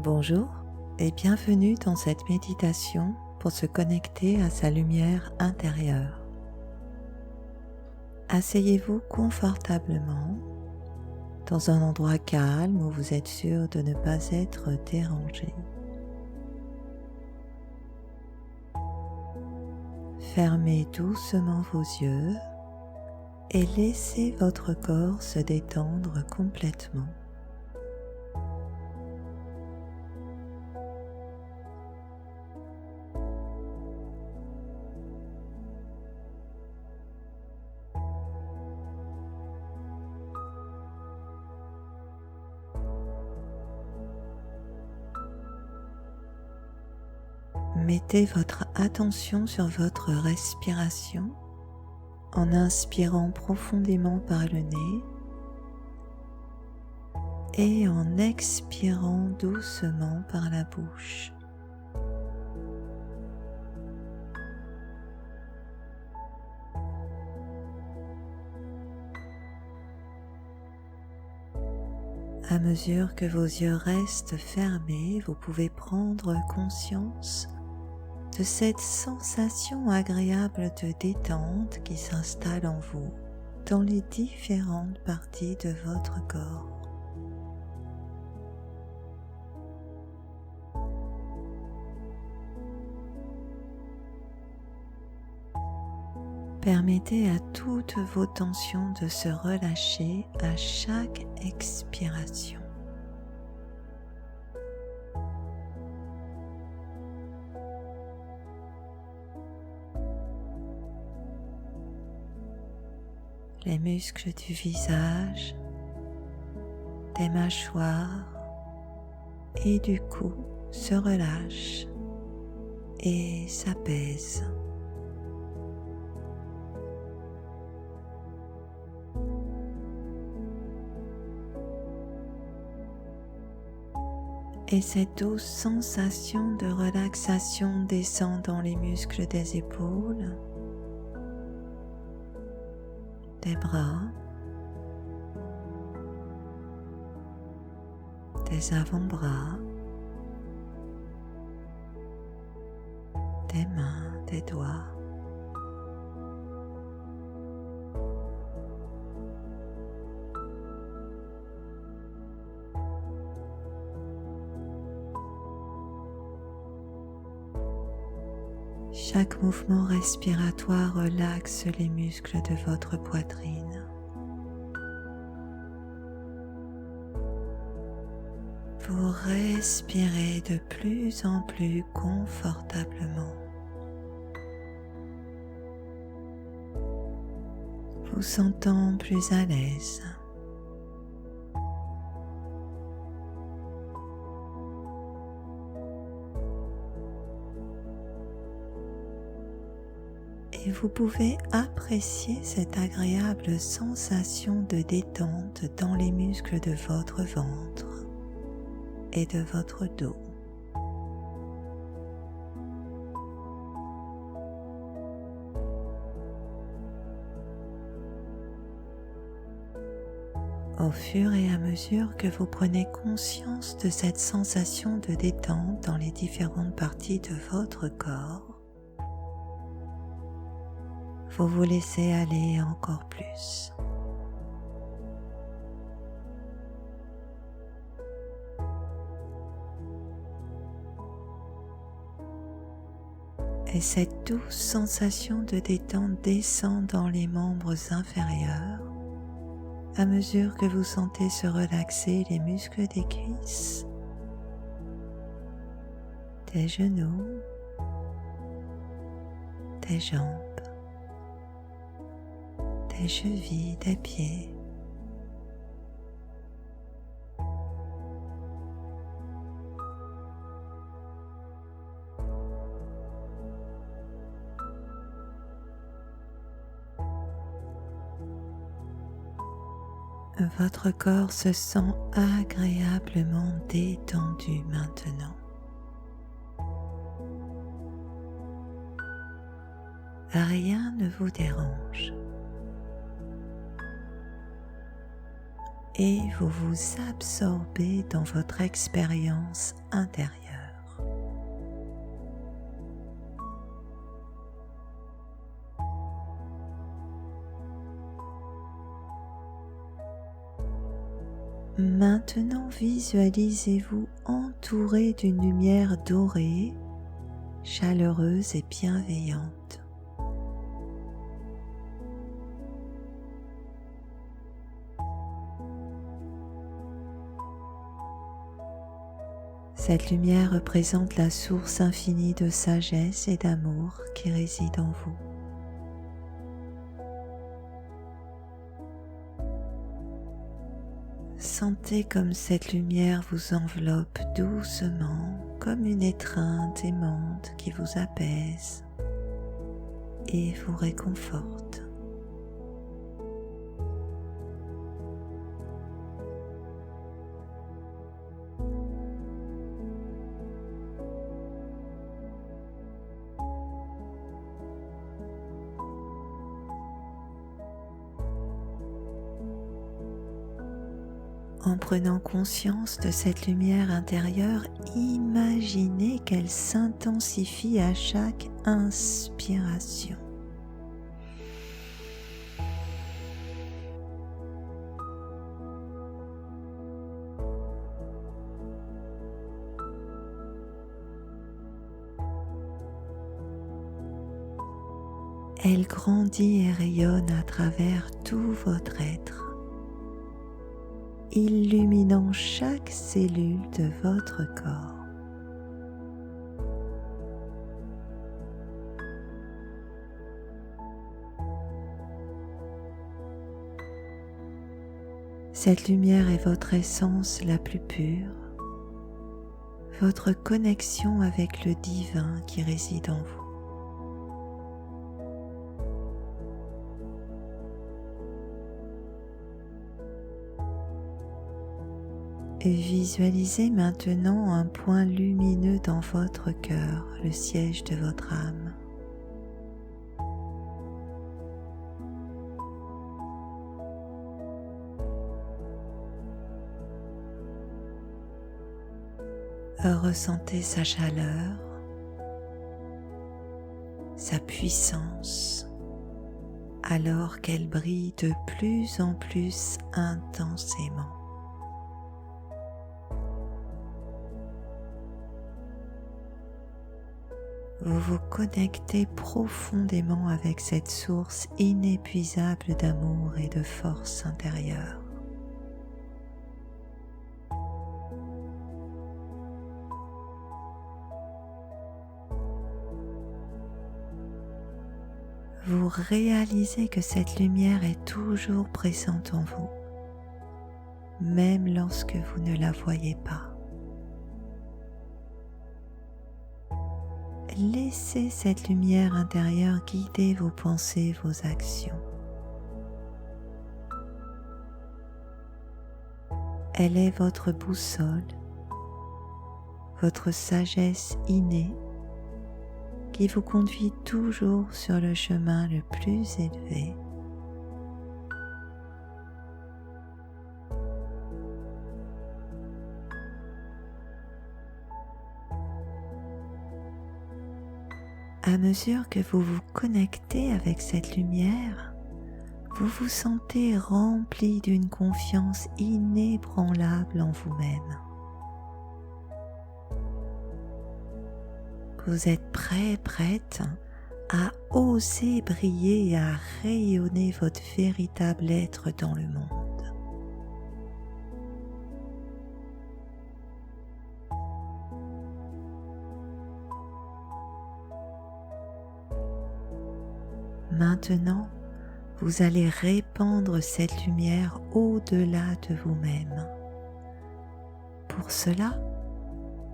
Bonjour et bienvenue dans cette méditation pour se connecter à sa lumière intérieure. Asseyez-vous confortablement dans un endroit calme où vous êtes sûr de ne pas être dérangé. Fermez doucement vos yeux et laissez votre corps se détendre complètement. Mettez votre attention sur votre respiration en inspirant profondément par le nez et en expirant doucement par la bouche. À mesure que vos yeux restent fermés, vous pouvez prendre conscience de cette sensation agréable de détente qui s'installe en vous dans les différentes parties de votre corps. Permettez à toutes vos tensions de se relâcher à chaque expiration. Les muscles du visage, des mâchoires et du cou se relâchent et s'apaisent. Et cette douce sensation de relaxation descend dans les muscles des épaules, des bras, des avant-bras, des mains, des doigts. Chaque mouvement respiratoire relaxe les muscles de votre poitrine. Vous respirez de plus en plus confortablement. Vous sentant plus à l'aise. Et vous pouvez apprécier cette agréable sensation de détente dans les muscles de votre ventre et de votre dos. Au fur et à mesure que vous prenez conscience de cette sensation de détente dans les différentes parties de votre corps, vous vous laissez aller encore plus. Et cette douce sensation de détente descend dans les membres inférieurs à mesure que vous sentez se relaxer les muscles des cuisses, des genoux, des jambes, des chevilles, des pieds. Votre corps se sent agréablement détendu maintenant. Rien ne vous dérange. et vous vous absorbez dans votre expérience intérieure. Maintenant, visualisez-vous entouré d'une lumière dorée, chaleureuse et bienveillante. Cette lumière représente la source infinie de sagesse et d'amour qui réside en vous. Sentez comme cette lumière vous enveloppe doucement, comme une étreinte aimante qui vous apaise et vous réconforte. En prenant conscience de cette lumière intérieure, imaginez qu'elle s'intensifie à chaque inspiration. Elle grandit et rayonne à travers tout votre être, illuminant chaque cellule de votre corps. Cette lumière est votre essence la plus pure, votre connexion avec le divin qui réside en vous. Et visualisez maintenant un point lumineux dans votre cœur, le siège de votre âme. Ressentez sa chaleur, sa puissance, alors qu'elle brille de plus en plus intensément. Vous vous connectez profondément avec cette source inépuisable d'amour et de force intérieure. Vous réalisez que cette lumière est toujours présente en vous, même lorsque vous ne la voyez pas. Laissez cette lumière intérieure guider vos pensées, vos actions. Elle est votre boussole, votre sagesse innée qui vous conduit toujours sur le chemin le plus élevé. À mesure que vous vous connectez avec cette lumière, vous vous sentez rempli d'une confiance inébranlable en vous-même. Vous êtes prête à oser briller et à rayonner votre véritable être dans le monde. Maintenant, vous allez répandre cette lumière au-delà de vous-même. Pour cela,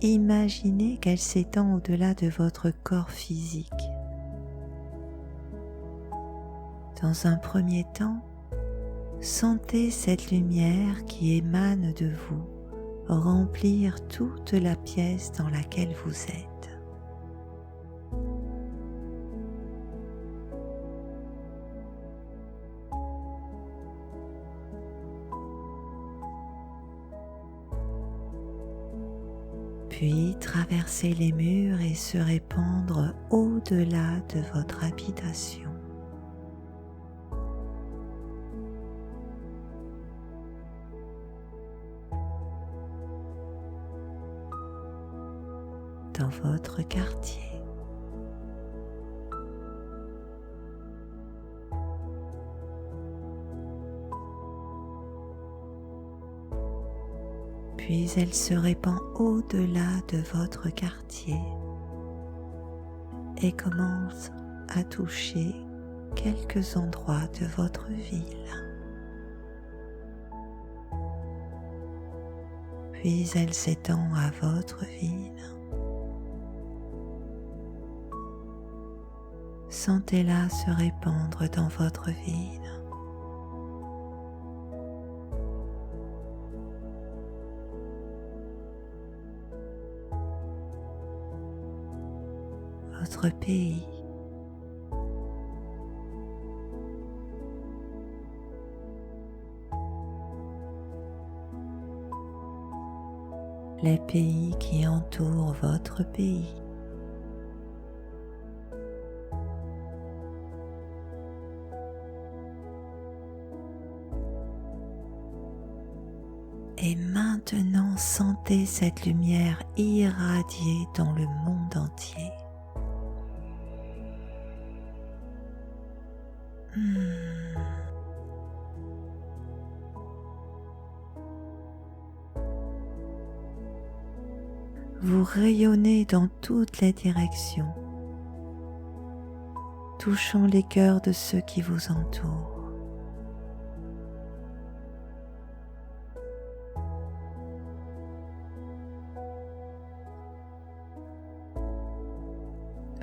imaginez qu'elle s'étend au-delà de votre corps physique. Dans un premier temps, sentez cette lumière qui émane de vous remplir toute la pièce dans laquelle vous êtes. puis traverser les murs et se répandre au-delà de votre habitation. Dans votre quartier. Puis elle se répand au-delà de votre quartier et commence à toucher quelques endroits de votre ville. Puis elle s'étend à votre ville. Sentez-la se répandre dans votre ville. Votre pays. Les pays qui entourent votre pays. Et maintenant, sentez cette lumière irradier dans le monde entier. Vous rayonnez dans toutes les directions, touchant les cœurs de ceux qui vous entourent.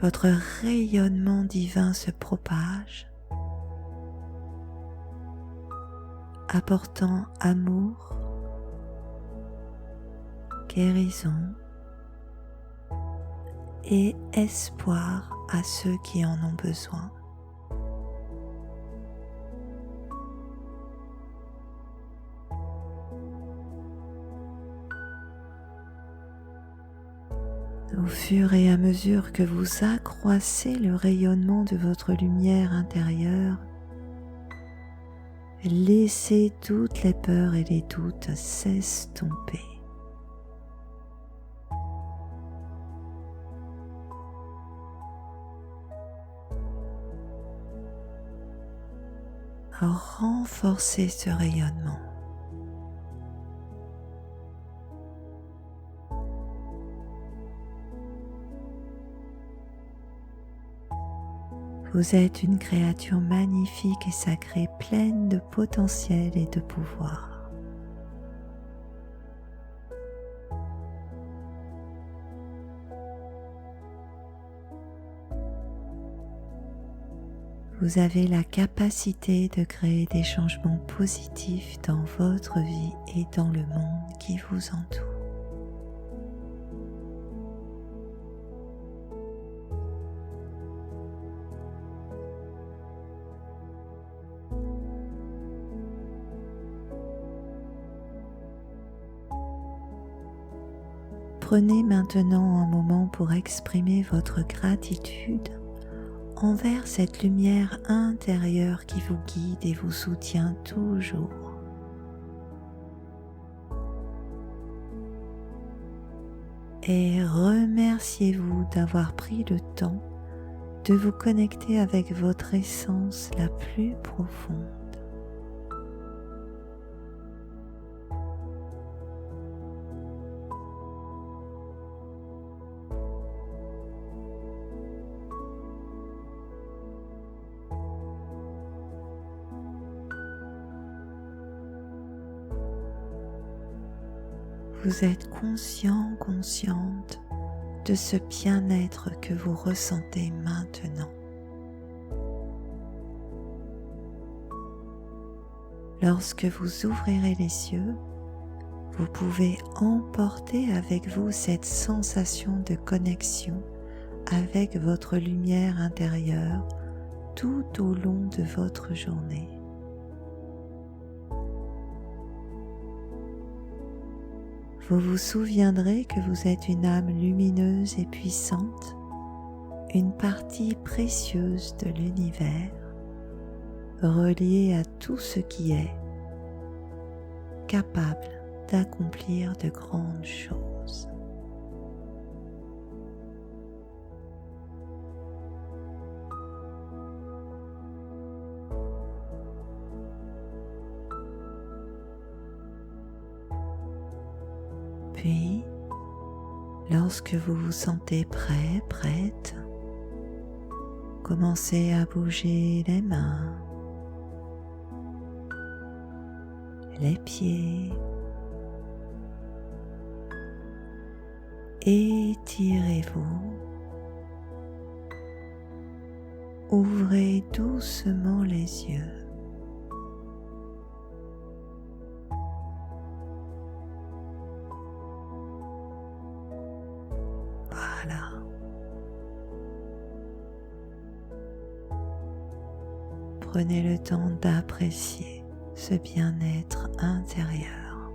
Votre rayonnement divin se propage, apportant amour, guérison et espoir à ceux qui en ont besoin. Au fur et à mesure que vous accroissez le rayonnement de votre lumière intérieure, laissez toutes les peurs et les doutes s'estomper. Renforcez ce rayonnement. Vous êtes une créature magnifique et sacrée, pleine de potentiel et de pouvoir. Vous avez la capacité de créer des changements positifs dans votre vie et dans le monde qui vous entoure. Prenez maintenant un moment pour exprimer votre gratitude envers cette lumière intérieure qui vous guide et vous soutient toujours. Et remerciez-vous d'avoir pris le temps de vous connecter avec votre essence la plus profonde. Vous êtes conscient, consciente de ce bien-être que vous ressentez maintenant. Lorsque vous ouvrirez les yeux, vous pouvez emporter avec vous cette sensation de connexion avec votre lumière intérieure tout au long de votre journée. vous vous souviendrez que vous êtes une âme lumineuse et puissante, une partie précieuse de l'univers, reliée à tout ce qui est, capable d'accomplir de grandes choses. Puis, lorsque vous vous sentez prêt, prête, commencez à bouger les mains, les pieds, étirez-vous, ouvrez doucement les yeux. Voilà. Prenez le temps d'apprécier ce bien-être intérieur.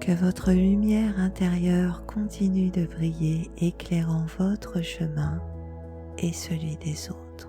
Que votre lumière intérieure continue de briller, éclairant votre chemin et celui des autres.